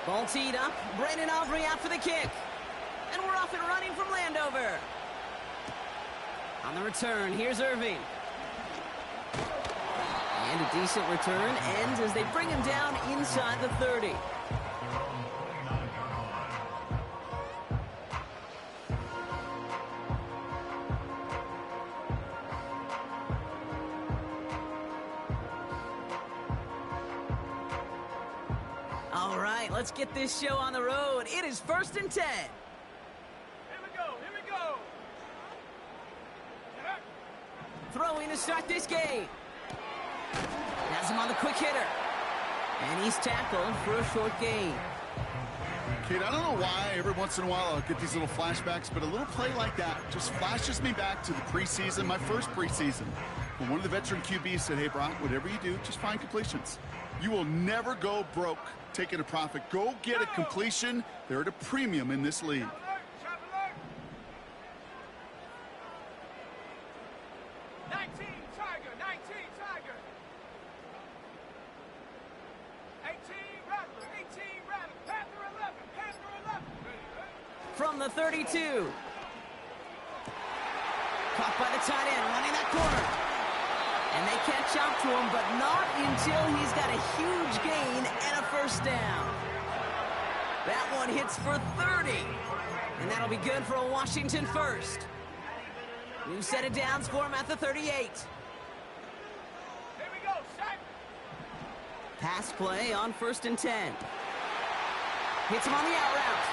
Ball teed up. Brandon Aubrey out for the kick. And we're off and running from Landover. On the return, here's Irving. And a decent return ends as they bring him down inside the 30. All right, let's get this show on the road. It is 1st and 10. Here we go, here we go. Throwing to start this game. Has him on the quick hitter. And he's tackled for a short gain. Kate, I don't know why every once in a while I'll get these little flashbacks, but a little play like that just flashes me back to the preseason, my first preseason. When one of the veteran QBs said, hey, Brock, whatever you do, just find completions. You will never go broke taking a profit. Go get a completion. They're at a premium in this league. 19 Tiger, 19 Tiger. 18 Rattler, 18 Rattler. Panther 11, Panther 11. From the 32. Caught by the tight end, running that corner. And they catch up to him, but not until he's got a huge gain and a first down. That one hits for 30. And that'll be good for a Washington first. New set of downs for him at the 38. Here we go, Shaq. Pass play on 1st and 10. Hits him on the out route.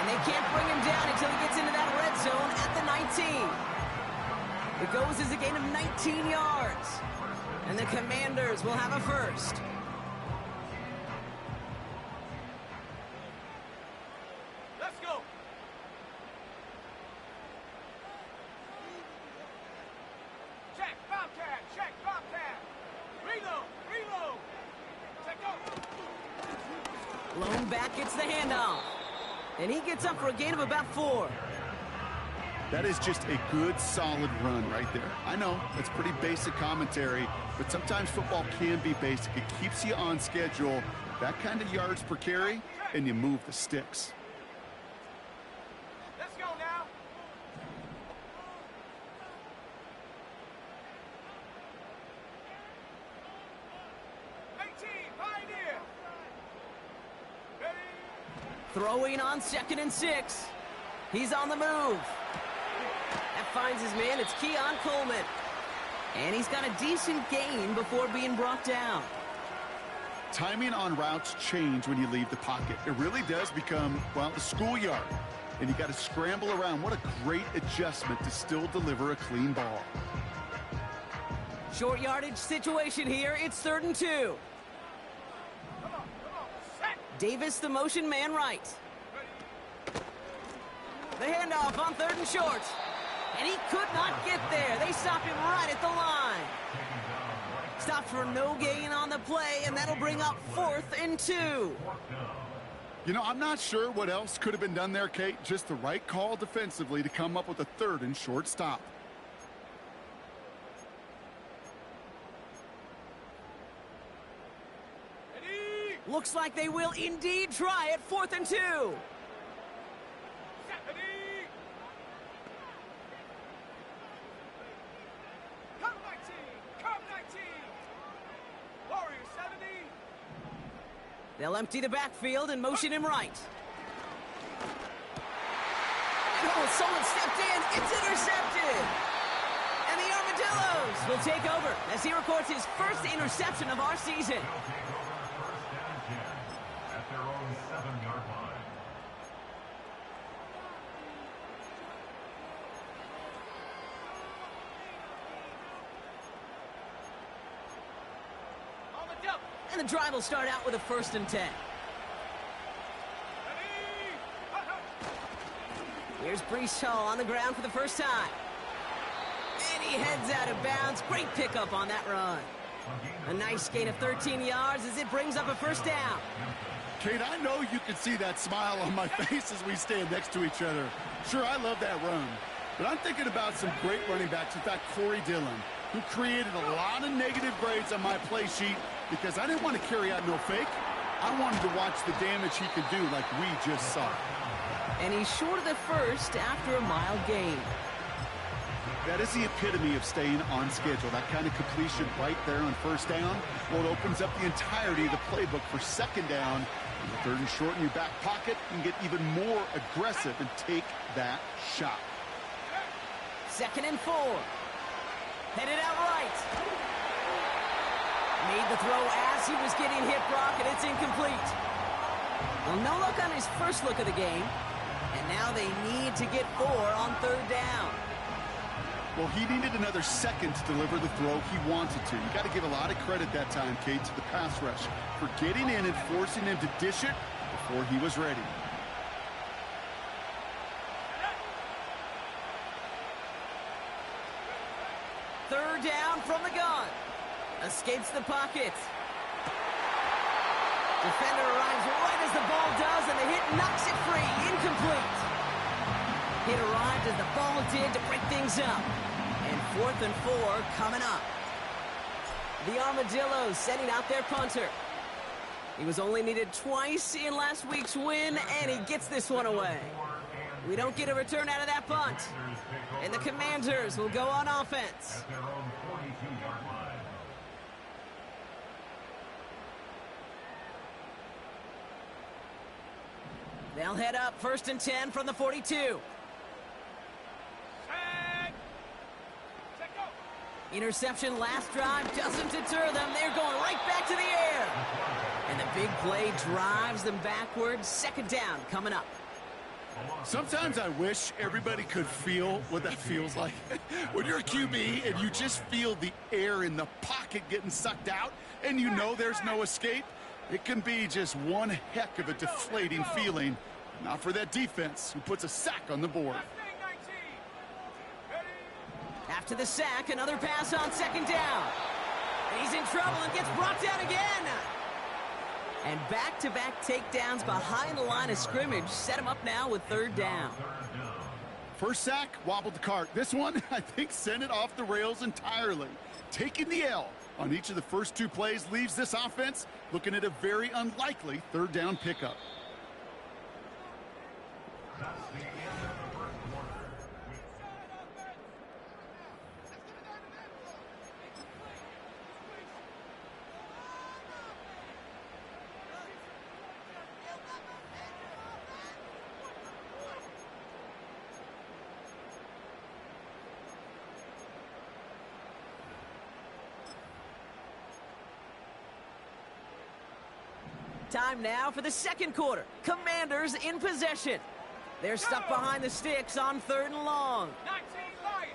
And they can't bring him down until he gets into that red zone at the 19. It goes as a gain of 19 yards. And the Commanders will have a first. Let's go. Check, Bobcat, check, Bobcat. Reload, reload. Check go. Lone back gets the handoff. And he gets up for a gain of about 4. That is just a good, solid run right there. I know, that's pretty basic commentary, but sometimes football can be basic. It keeps you on schedule, that kind of yards per carry, and you move the sticks. Let's go now. Pioneer. Ready. Throwing on 2nd and 6. He's on the move. That finds his man. It's Keon Coleman. And he's got a decent gain before being brought down. Timing on routes change when you leave the pocket. It really does become, well, the schoolyard. And you got to scramble around. What a great adjustment to still deliver a clean ball. Short yardage situation here. It's 3rd and 2. Come on, set. Davis, the motion man right. The handoff on 3rd and short. And he could not get there. They stop him right at the line. Stopped for no gain on the play, and that'll bring up 4th and 2. You know, I'm not sure what else could have been done there, Kate. Just the right call defensively to come up with a 3rd and short stop. Ready. Looks like they will indeed try it. 4th and 2. Ready. Come 19, come 19. Warrior 70. They'll empty the backfield and motion him right. And oh, someone stepped in. It's intercepted. And the Armadillos will take over as he records his first interception of our season. At their own 7-yard line. On the double. And the drive will start out with a 1st and 10. Ready. Here's Brees Hall on the ground for the first time. And he heads out of bounds. Great pickup on that run. A nice gain of 13 yards as it brings up a first down. Kate, I know you can see that smile on my face as we stand next to each other. Sure, I love that run. But I'm thinking about some great running backs. In fact, Corey Dillon, who created a lot of negative grades on my play sheet because I didn't want to carry out no fake. I wanted to watch the damage he could do like we just saw. And he's short of the first after a mild gain. That is the epitome of staying on schedule. That kind of completion right there on first down. Well, it opens up the entirety of the playbook for second down. And the third and short in your back pocket, you can get even more aggressive and take that shot. 2nd and 4. Headed out right. Made the throw as he was getting hit, Brock, and it's incomplete. Well, no look on his first look of the game. And now they need to get 4 on 3rd down. Well, he needed another second to deliver the throw he wanted to. You got to give a lot of credit that time, Kate, to the pass rush for getting in and forcing him to dish it before he was ready. Third down from the gun. Escapes the pocket. Defender arrives right as the ball does, and the hit knocks it free. Incomplete. Hit arrived as the ball did to break things up. And 4th and 4 coming up. The Armadillos sending out their punter. He was only needed twice in last week's win, and he gets this one away. We don't get a return out of that punt. And the Commanders will go on offense. At their own 42-yard line. They'll head up 1st and 10 from the 42. Set. Set, go. Interception last drive doesn't deter them. They're going right back to the air. And the big play drives them backwards. 2nd down coming up. Sometimes I wish everybody could feel what that feels like. When you're a QB and you just feel the air in the pocket getting sucked out and you know there's no escape, it can be just one heck of a deflating feeling. Not for that defense who puts a sack on the board. Last thing, 19. Ready. After the sack, another pass on 2nd down. And he's in trouble and gets brought down again. And back-to-back takedowns behind the line of scrimmage set him up now with 3rd down. First sack, wobbled the cart. This one, I think, sent it off the rails entirely. Taking the L on each of the first 2 plays leaves this offense looking at a very unlikely 3rd down pickup. That's the end of the first quarter. Time now for the 2nd quarter. Commanders in possession. They're stuck behind the sticks on 3rd and long. 19, Lions.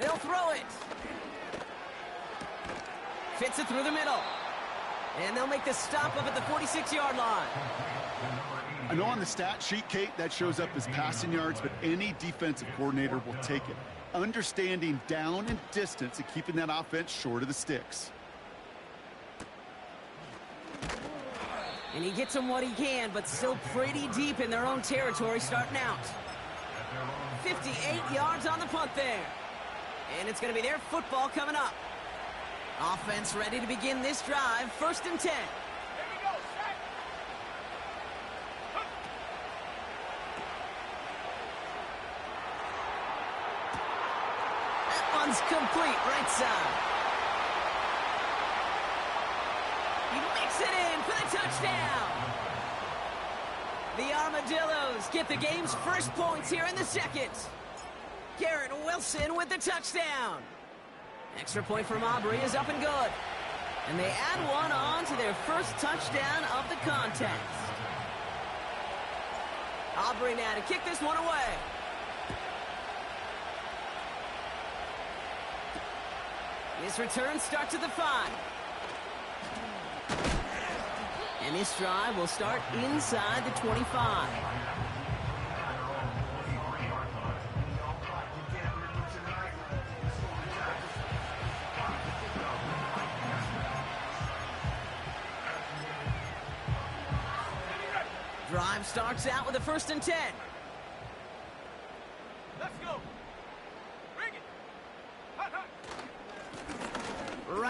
They'll throw it. Fits it through the middle. And they'll make the stop up at the 46-yard line. I know on the stat sheet, Kate, that shows up as passing yards, but any defensive coordinator will take it. Understanding down and distance and keeping that offense short of the sticks. And he gets them what he can, but still pretty deep in their own territory starting out. 58 yards on the punt there. And it's going to be their football coming up. Offense ready to begin this drive. 1st and 10. Here we go. Set. That one's complete right side. He makes it in for the touchdown. The Armadillos get the game's first points here in the 2nd. Garrett Wilson with the touchdown. Extra point from Aubrey is up and good. And they add one on to their first touchdown of the contest. Aubrey now to kick this one away. This return starts at the 5. And this drive will start inside the 25. Drive starts out with a 1st and 10. Let's go. Bring it. Hot, hot.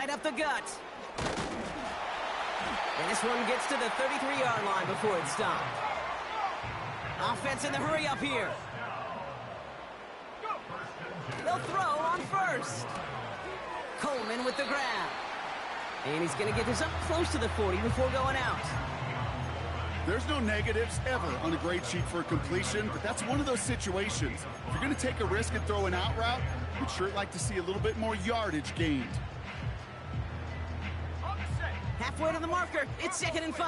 Right up the gut. And this one gets to the 33-yard line before it's stopped. Offense in the hurry up here. They'll throw on first. Coleman with the grab. And he's going to get this up close to the 40 before going out. There's no negatives ever on a grade sheet for a completion, but that's one of those situations. If you're going to take a risk and throw an out route, you'd sure like to see a little bit more yardage gained. Halfway to the marker. It's 2nd and 5.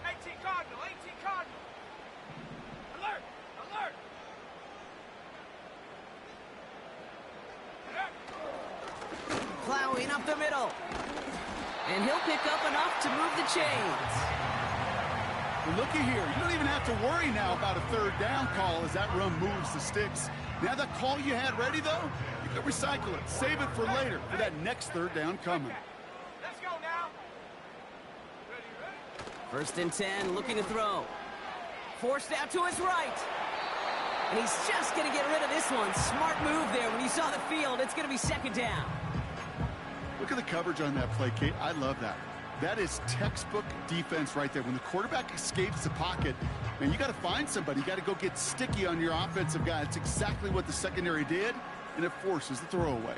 18 Cardinal, 18 Cardinal. Alert, alert. Plowing up the middle. And he'll pick up enough to move the chains. Well, looky here. You don't even have to worry now about a 3rd down call as that run moves the sticks. Now that call you had ready, though, you can recycle it. Save it for later for that next 3rd down coming. Let's go now. Ready, ready. 1st and 10, looking to throw. Forced out to his right. And he's just going to get rid of this one. Smart move there. When you saw the field, it's going to be 2nd down. Look at the coverage on that play, Kate. I love that. That is textbook defense right there. When the quarterback escapes the pocket, man, you got to find somebody. You got to go get sticky on your offensive guy. It's exactly what the secondary did, and it forces the throwaway.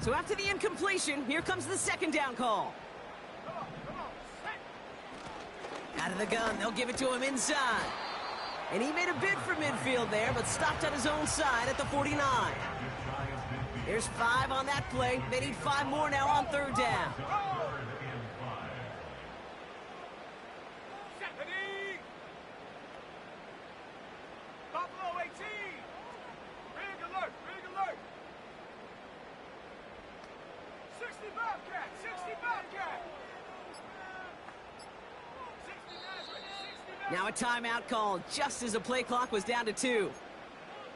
So after the incompletion, here comes the 2nd down call. Come on, set. Out of the gun, they'll give it to him inside. And he made a bid for midfield there, but stopped on his own side at the 49. There's 5 on that play. They need 5 more now on 3rd down. Set, ready. Buffalo 18. Big alert, big alert. 60 Bobcat, 60 Bobcat. 60 Nazareth, 60 Now a timeout called just as the play clock was down to 2.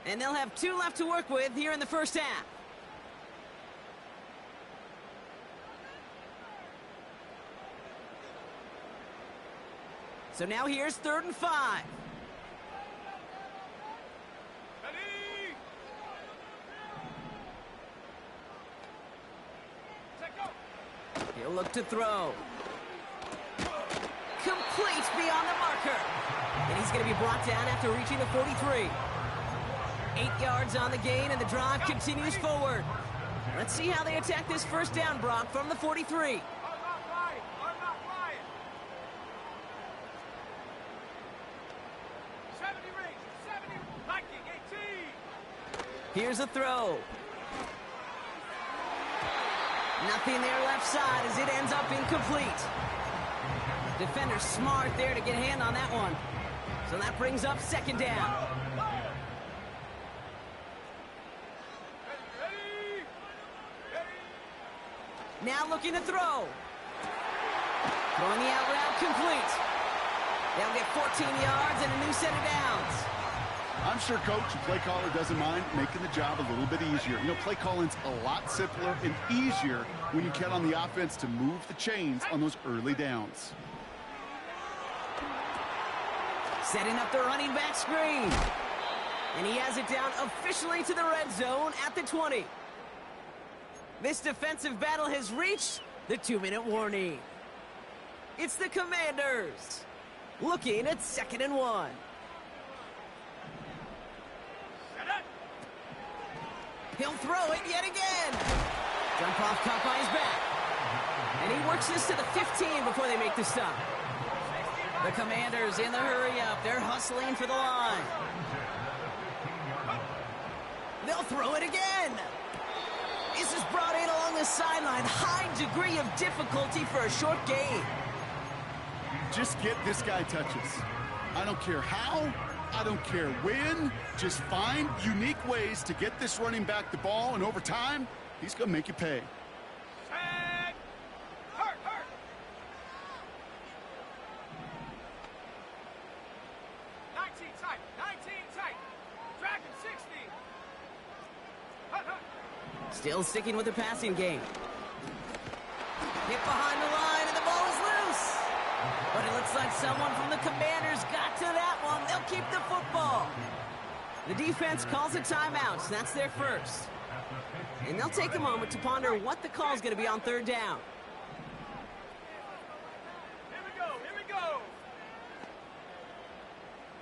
And they'll have 2 left to work with here in the 1st half. So now here's 3rd and 5. Ready. Set, go. He'll look to throw. Complete beyond the marker. And he's going to be brought down after reaching the 43. 8 yards on the gain, and the drive continues forward. Let's see how they attack this 1st down, Brock, from the 43. I'm not flying. I'm not flying. 70 range, 70. Viking 18. Here's a throw. Nothing there left side as it ends up incomplete. Defender smart there to get a hand on that one. So that brings up 2nd down. Ready. Ready. Now looking to throw. Throwing the out route complete. They'll get 14 yards and a new set of downs. I'm sure coach and play caller doesn't mind making the job a little bit easier. You know, play calling's a lot simpler and easier when you count on the offense to move the chains on those early downs. Setting up the running back screen. And he has it down officially to the red zone at the 20. This defensive battle has reached the 2-minute warning. It's the Commanders looking at 2nd and 1. He'll throw it yet again. Jump off caught by his back. And he works this to the 15 before they make the stop. The Commanders in the hurry up. They're hustling for the line. They'll throw it again. This is brought in along the sideline. High degree of difficulty for a short gain. Just get this guy touches. I don't care how. I don't care when. Just find unique ways to get this running back the ball, and over time, he's going to make you pay. Set. Hurt, hurt. 19 tight, 19 tight. Dragon 60. Hut, hut. Still sticking with the passing game. Hit behind the line, and the ball is loose. But it looks like someone from the Commanders got to that one. They'll keep the football. The defense calls a timeout. That's their first. And they'll take a moment to ponder what the call is going to be on third down. Here we go. Here we go.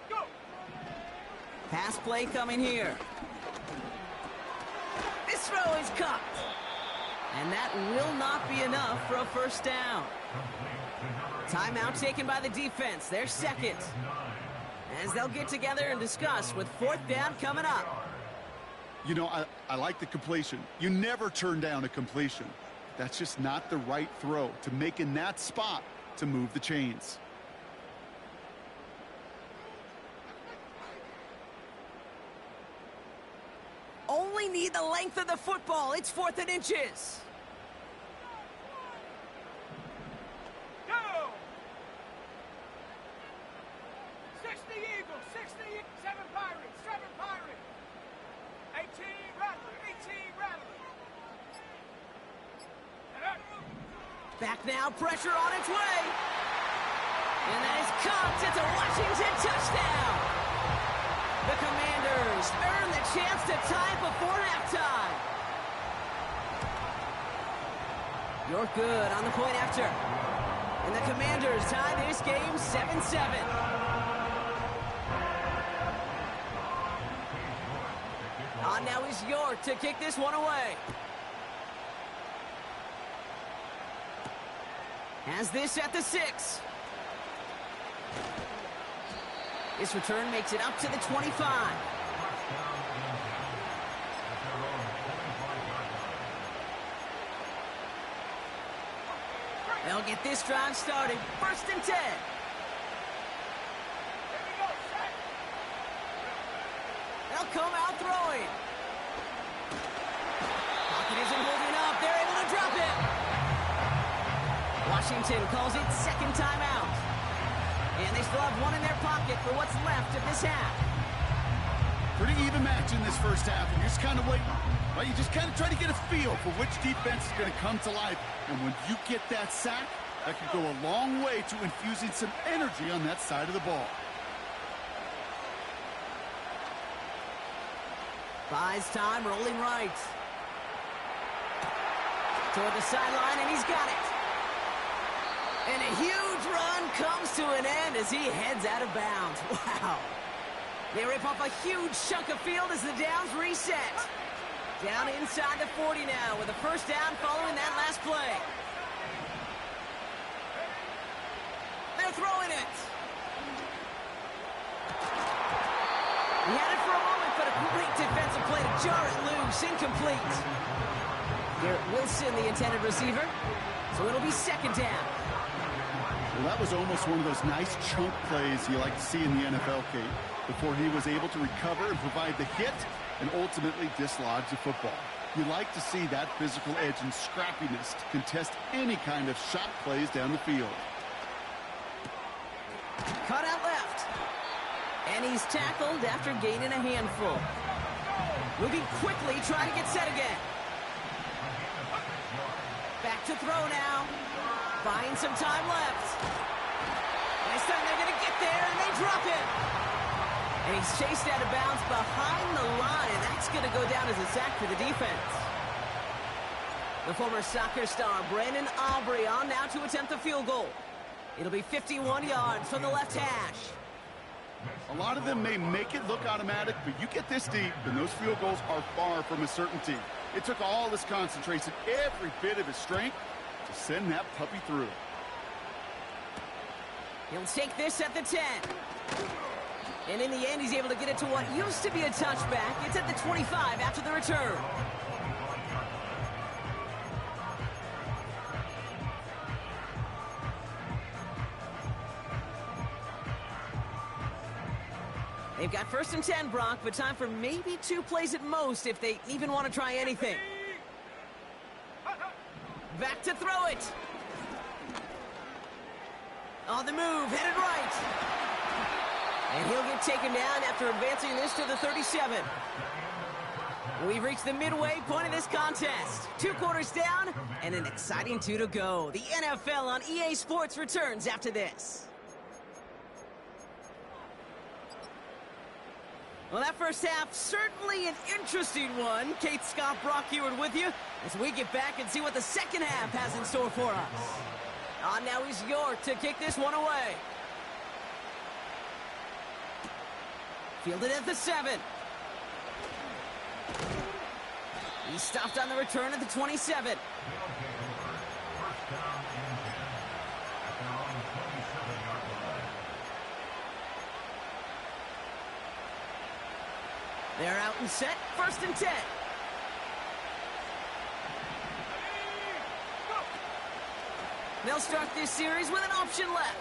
Go. Pass play coming here. This throw is caught. And that will not be enough for a first down. Timeout taken by the defense. Their second. As they'll get together and discuss with fourth down coming up. You know, I like the completion. You never turn down a completion. That's just not the right throw to make in that spot to move the chains. Only need the length of the football. It's 4th and inches. Go. 60 Eagles, 7 Pirates, 7 Pirates. 18 Rattler, 18 Rattler. And up. Back now, pressure on its way. And that is caught. It's a Washington touchdown. The Commanders earn the chance to tie it before halftime. You're good on the point after. And the Commanders tie this game 7-7. On now is York to kick this one away. Has this at the 6. This return makes it up to the 25. They'll get this drive started. 1st and 10. Here we go, set. They'll come out throwing. Pocket isn't holding up. They're able to drop it. Washington calls it second timeout. And they still have one in their pocket for what's left of this half. Pretty even match in this first half, and you're just kind of waiting. Well, you just kind of try to get a feel for which defense is going to come to life. And when you get that sack, that could go a long way to infusing some energy on that side of the ball. Buys time, rolling right. Toward the sideline, and he's got it. And a huge run comes to an end as he heads out of bounds. Wow. They rip off a huge chunk of field as the downs reset. Down inside the 40 now with a first down following that last play. They're throwing it. He had it for a moment, but a great defensive play to jar it loose. Incomplete. Garrett Wilson, the intended receiver. So it'll be second down. Well, that was almost one of those nice chunk plays you like to see in the NFL, Kate, before he was able to recover and provide the hit and ultimately dislodge the football. You like to see that physical edge and scrappiness to contest any kind of shot plays down the field. Cut out left. And he's tackled after gaining a handful. Moving quickly, trying to get set again. Back to throw now. Buying some time left. This time they're going to get there, and they drop it. And he's chased out of bounds behind the line, and that's going to go down as a sack for the defense. The former soccer star, Brandon Aubrey, on now to attempt the field goal. It'll be 51 yards from the left hash. A lot of them may make it look automatic, but you get this deep, and those field goals are far from a certainty. It took all his concentration, every bit of his strength, to send that puppy through. He'll take this at the 10. And in the end, he's able to get it to what used to be a touchback. It's at the 25 after the return. They've got 1st and 10, Brock, but time for maybe 2 plays at most if they even want to try anything. Back to throw it. On the move, headed right. And he'll get taken down after advancing this to the 37. We've reached the midway point of this contest. 2 quarters down and an exciting 2 to go. The NFL on EA Sports returns after this. Well, that first half, certainly an interesting one. Kate Scott, Brock Ewart with you as we get back and see what the second half has in store for us. Now he's York to kick this one away. Fielded at the 7. He stopped on the return at the 27. First down and 10 at their own 27-yard line. They're out and set. First and 10. They'll start this series with an option left.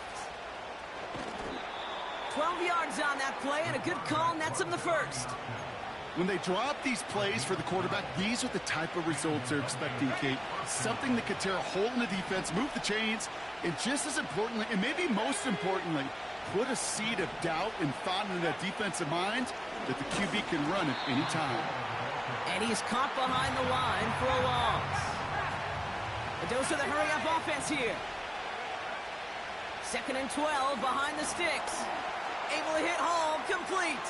12 yards on that play, and a good call nets him the first. When they draw up these plays for the quarterback, these are the type of results they're expecting, Kate. Something that could tear a hole in the defense, move the chains, and just as importantly, and maybe most importantly, put a seed of doubt and thought into that defensive mind that the QB can run at any time. And he's caught behind the line for a loss. A dose of the hurry-up offense here. 2nd and 12 behind the sticks. Able to hit home, complete.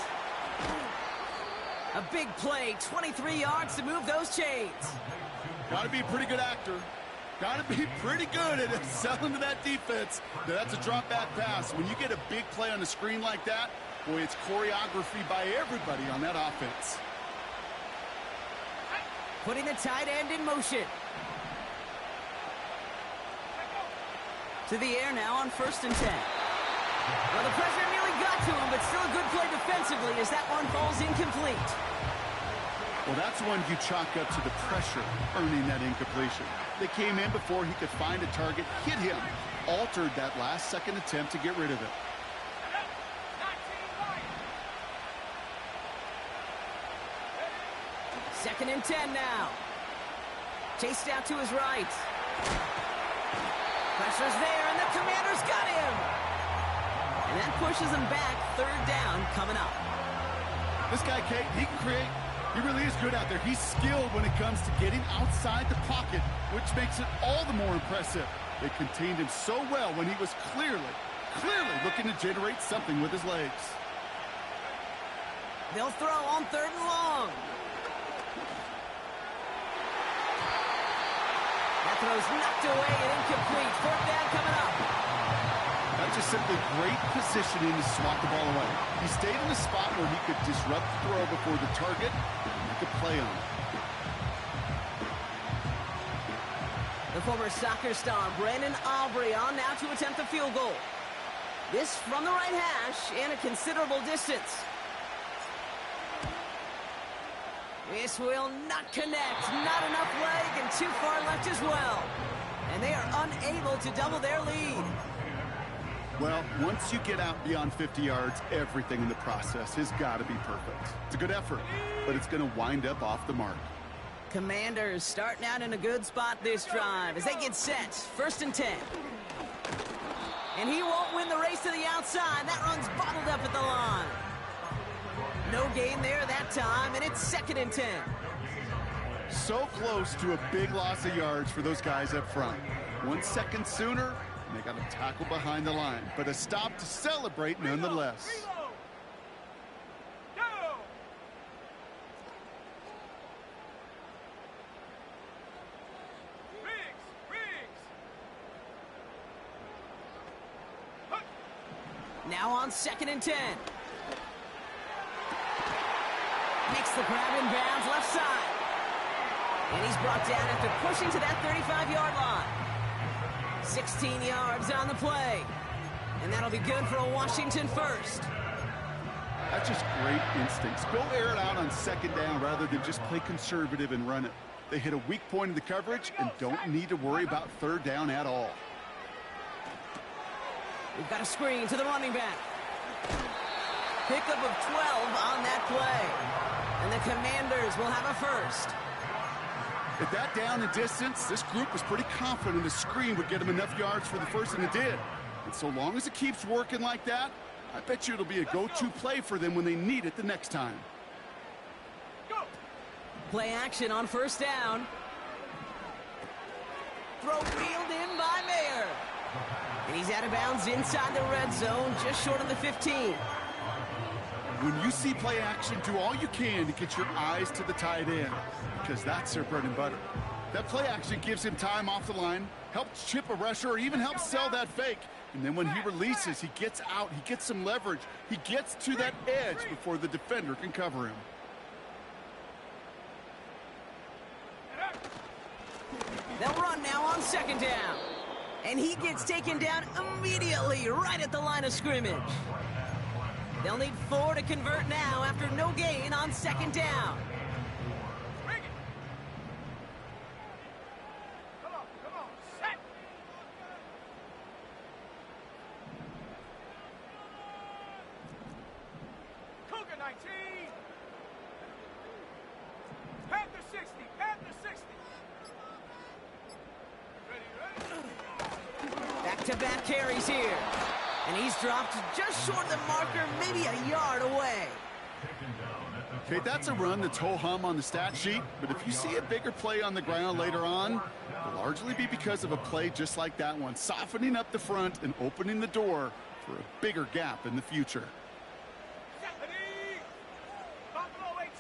A big play, 23 yards to move those chains. Got to be a pretty good actor. Got to be pretty good at selling to that defense. That's a drop-back pass. When you get a big play on the screen like that, boy, it's choreography by everybody on that offense. Putting the tight end in motion. To the air now on 1st and 10. Well, the pressure nearly got to him, but still a good play defensively as that one falls incomplete. Well, that's one you chalk up to the pressure earning that incompletion. They came in before he could find a target, hit him, altered that last-second attempt to get rid of it. 2nd and 10 now. Chased out to his right. Pressure's there, and the Commanders got him. And that pushes him back. 3rd down coming up. This guy, Kate, he can create. He really is good out there. He's skilled when it comes to getting outside the pocket, which makes it all the more impressive. They contained him so well when he was clearly looking to generate something with his legs. They'll throw on 3rd and long. That throw's knocked away and incomplete. 4th down coming up. That's just simply great positioning to swat the ball away. He stayed in a spot where he could disrupt the throw before the target and make a play on it. The former soccer star Brandon Aubrey on now to attempt the field goal. This from the right hash and a considerable distance. This will not connect. Not enough leg and too far left as well. And they are unable to double their lead. Well, once you get out beyond 50 yards, everything in the process has got to be perfect. It's a good effort, but it's going to wind up off the mark. Commanders starting out in a good spot this drive as they get set. 1st and 10. And he won't win the race to the outside. That run's bottled up at the line. No gain there that time, and it's 2nd and 10. So close to a big loss of yards for those guys up front. 1 second sooner, and they got a tackle behind the line, but a stop to celebrate nonetheless. Now on 2nd and 10. Makes the grab in bounds left side. And he's brought down after pushing to that 35-yard line. 16 yards on the play. And that'll be good for a Washington first. That's just great instincts. Go air it out on 2nd down rather than just play conservative and run it. They hit a weak point in the coverage and don't need to worry about 3rd down at all. We've got a screen to the running back. Pickup of 12 on that play. And the Commanders will have a first. At that down and distance, this group was pretty confident the screen would get them enough yards for the first, and it did. And so long as it keeps working like that, I bet you it'll be a go-to play for them when they need it the next time. Play action on 1st down. Throw reeled in by Mayer. And he's out of bounds inside the red zone, just short of the 15. When you see play action, do all you can to get your eyes to the tight end, because that's their bread and butter. That play action gives him time off the line, helps chip a rusher, or even helps sell that fake. And then when he releases, he gets out, he gets some leverage. He gets to that edge before the defender can cover him. They'll run now on second down. And he gets taken down immediately, right at the line of scrimmage. They'll need 4 to convert now after no gain on second down. Bring it. Come on, set. Cougar 19. Panther 60, Panther 60. Ready. Back-to-back carries here. And he's dropped just short of the marker, maybe a yard away. Okay, that's a run that's ho-hum on the stat sheet, but if you see a bigger play on the ground later on, it'll largely be because of a play just like that one, softening up the front and opening the door for a bigger gap in the future. Ready. Buffalo 18.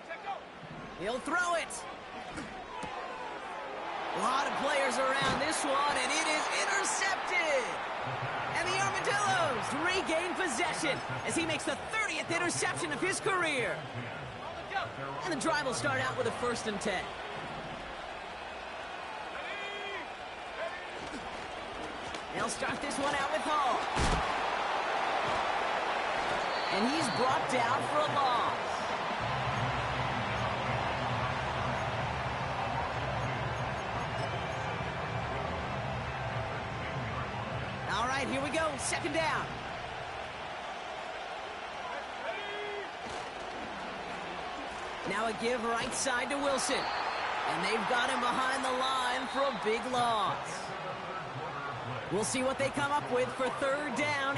Check go. He'll throw it. A lot of players around this one, and it is intercepted. And the Armadillos regain possession as he makes the 30th interception of his career. And the drive will start out with a 1st and 10. They'll start this one out with Hall. And he's brought down for a loss. All right, here we go. Second down. Now a give right side to Wilson. And they've got him behind the line for a big loss. We'll see what they come up with for 3rd down.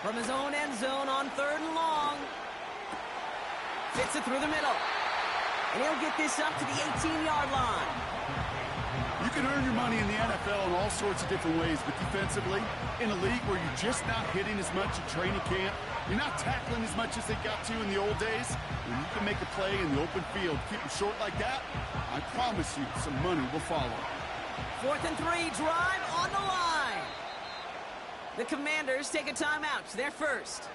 From his own end zone on 3rd and long. Fits it through the middle. And he'll get this up to the 18-yard line. You can earn your money in the NFL in all sorts of different ways, but defensively, in a league where you're just not hitting as much at training camp, you're not tackling as much as they got to in the old days, when you can make a play in the open field, keep it short like that, I promise you some money will follow. 4th and 3, drive on the line. The Commanders take a timeout. They're first.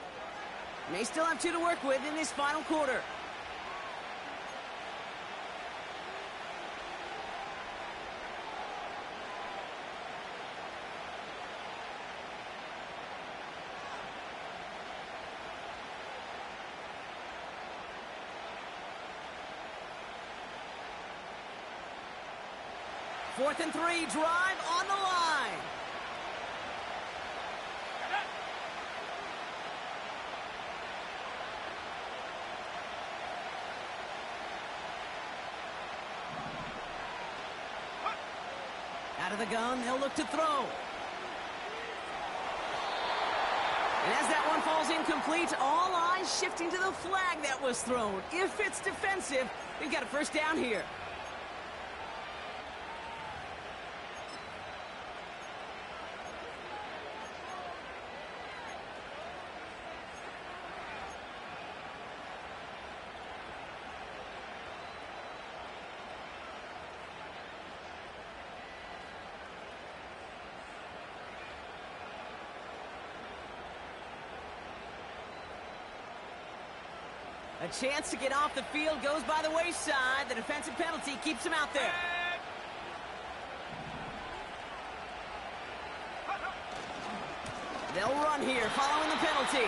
They still have 2 to work with in this final quarter. Fourth and 3, drive on the line. Out of the gun, they'll look to throw. And as that one falls incomplete, all eyes shifting to the flag that was thrown. If it's defensive, they've got a 1st down here. A chance to get off the field goes by the wayside. The defensive penalty keeps him out there. They'll run here following the penalty.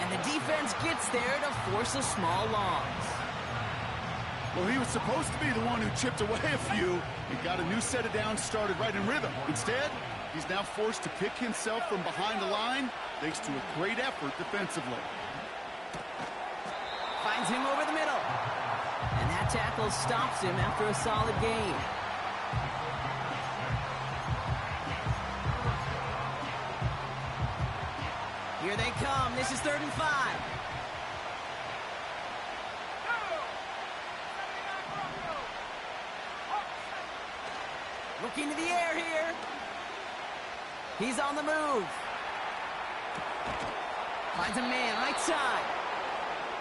And the defense gets there to force a small loss. Well, he was supposed to be the one who chipped away a few and got a new set of downs started right in rhythm. Instead, He's now forced to pick himself from behind the line thanks to a great effort defensively. Finds him over the middle. And that tackle stops him after a solid gain. Here they come. This is 3rd and 5. Looking to the air here. He's on the move. Finds a man right side.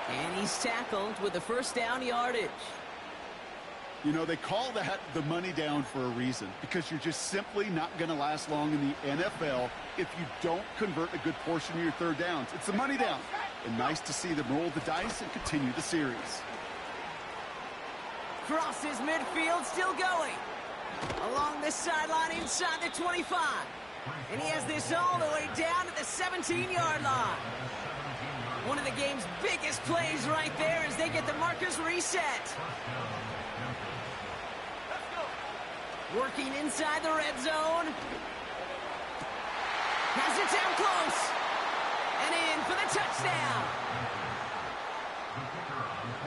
And he's tackled with the first down yardage. You know, they call that the money down for a reason, because you're just simply not going to last long in the NFL if you don't convert a good portion of your 3rd downs. It's the money down. And nice to see them roll the dice and continue the series. Crosses midfield, still going. Along this sideline inside the 25. And he has this all the way down to the 17-yard line. One of the game's biggest plays right there as they get the markers reset. Working inside the red zone. Has it down close. And in for the touchdown.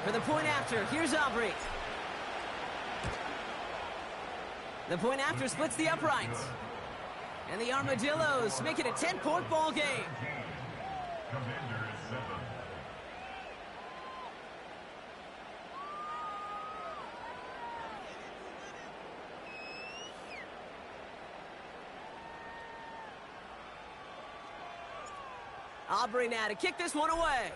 For the point after, here's Aubrey. The point after splits the uprights. And the Armadillos make it a 10-point ball game. Aubrey now to kick this one away.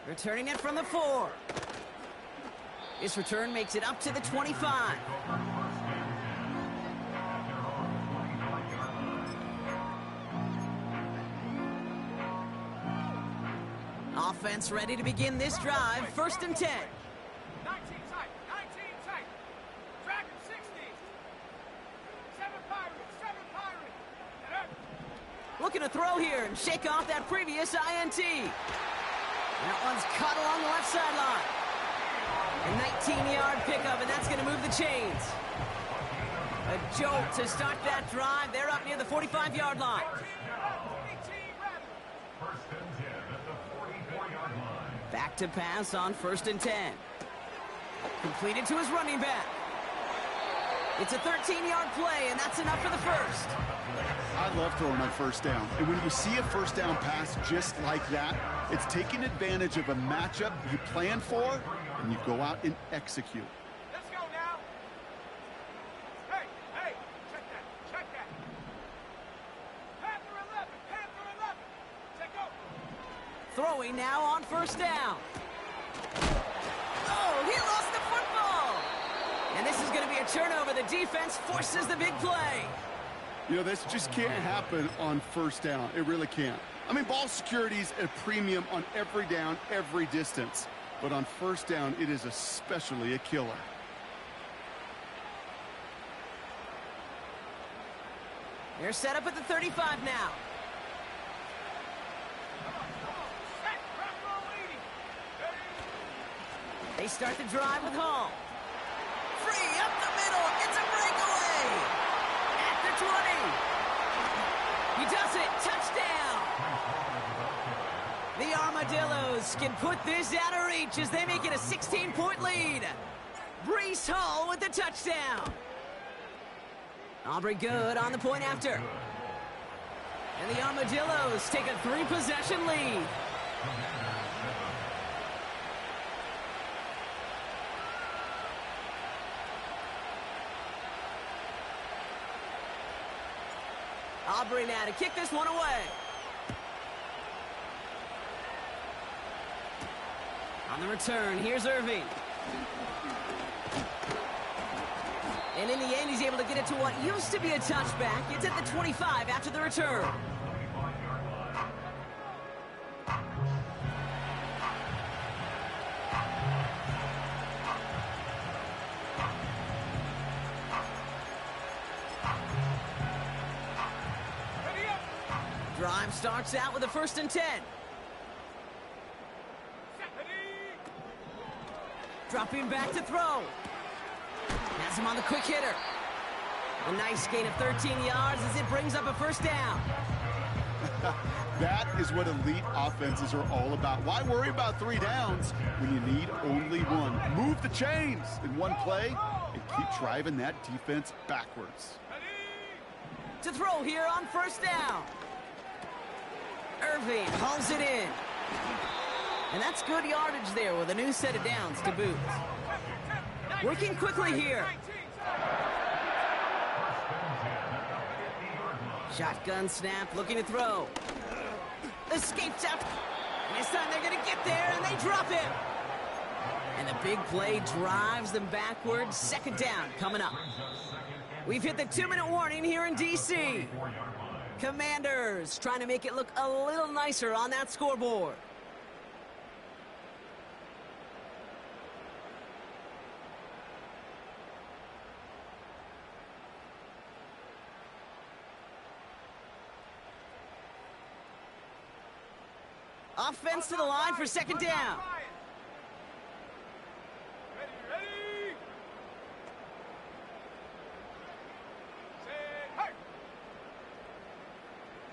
Returning it from the 4. This return makes it up to the 25. Offense ready to begin this drive. 1st and 10. 19 tight, 19 tight. Dragon 60. 7 Pirates, 7 Pirates. And up. Looking to throw here and shake off that previous INT. That one's caught along the left sideline. A 19-yard pickup, and that's going to move the chains. A jolt to start that drive. They're up near the 45-yard line. 18 rather. First and 10 at the 44-yard line. Back to pass on 1st and 10. Completed to his running back. It's a 13-yard play, and that's enough for the first. I love throwing on 1st down. And when you see a 1st down pass just like that, it's taking advantage of a matchup you plan for, and you go out and execute. Let's go now. Hey, hey, check that, check that. Panther 11, Panther 11. Check go. Throwing now on 1st down. Oh, he lost the football. And this is going to be a turnover. The defense forces the big play. You know, this just can't happen on 1st down. It really can't. I mean, ball security's a premium on every down, every distance. But on 1st down, it is especially a killer. They're set up at the 35 now. Set, rock roll 80. They start the drive with Hall. Free up the middle. It's a breakaway. At the 20. He does it. Touchdown. The Armadillos can put this out of reach as they make it a 16-point lead. Brees Hall with the touchdown. Aubrey good on the point after. And the Armadillos take a 3-possession lead. Aubrey now to kick this one away. On the return, here's Irving. And in the end, he's able to get it to what used to be a touchback. It's at the 25 after the return. Drive starts out with a 1st and 10. Dropping back to throw. Has him on the quick hitter. A nice gain of 13 yards as it brings up a first down. That is what elite offenses are all about. Why worry about 3 downs when you need only one? Move the chains in one play and keep driving that defense backwards. To throw here on first down. Irving hauls it in. And that's good yardage there with a new set of downs to boot. Working quickly here. Shotgun snap, looking to throw. Escapes out. And this time they're going to get there, and they drop him. And the big play drives them backwards. Second down coming up. We've hit the 2-minute warning here in D.C. Commanders trying to make it look a little nicer on that scoreboard. Offense to the line for second down. Ready. Say, hey.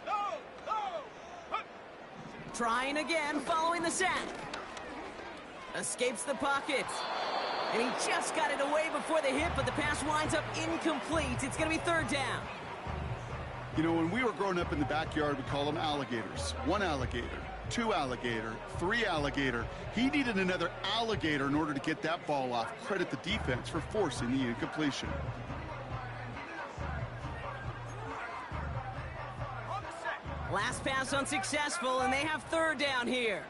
Low. Trying again following the sack. Escapes the pocket. And he just got it away before the hit, but the pass winds up incomplete. It's going to be third down. You know, when we were growing up in the backyard, we call them alligators. 1 alligator, 2 alligator, 3 alligator. He needed another alligator in order to get that ball off. Credit the defense for forcing the incompletion. Last pass unsuccessful, and they have third down here.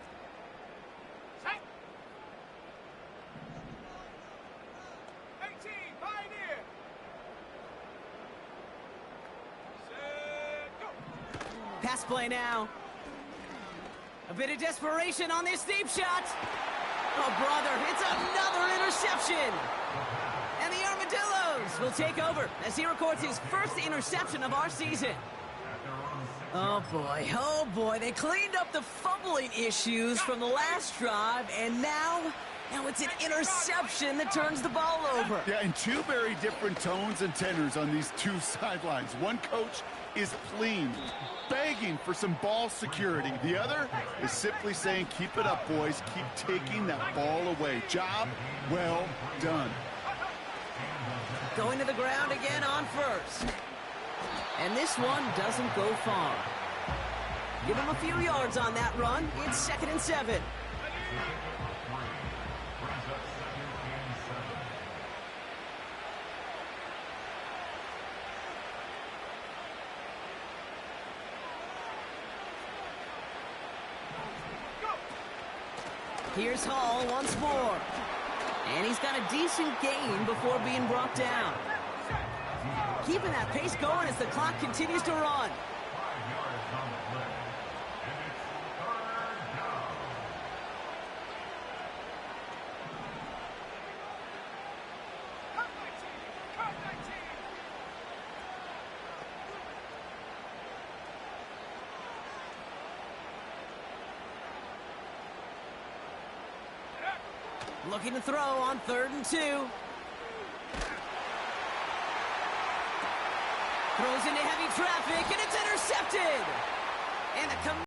18, Pioneer. Set, go. Pass play now. A bit of desperation on this deep shot. Oh, brother, it's another interception. And the Armadillos will take over as he records his first interception of our season. Oh, boy. They cleaned up the fumbling issues from the last drive, and now it's an interception that turns the ball over. Yeah, and 2 very different tones and tenors on these 2 sidelines. One coach is pleading, begging for some ball security. The other is simply saying, keep it up, boys. Keep taking that ball away. Job well done. Going to the ground again on first. And this one doesn't go far. Give him a few yards on that run. It's 2nd and 7. Here's Hall once more. And he's got a decent gain before being brought down. Keeping that pace going as the clock continues to run. 5 yards on the play. And it's 3rd down. Cut 19. Looking to throw on 3rd and 2. Throws into heavy traffic, and it's intercepted. And the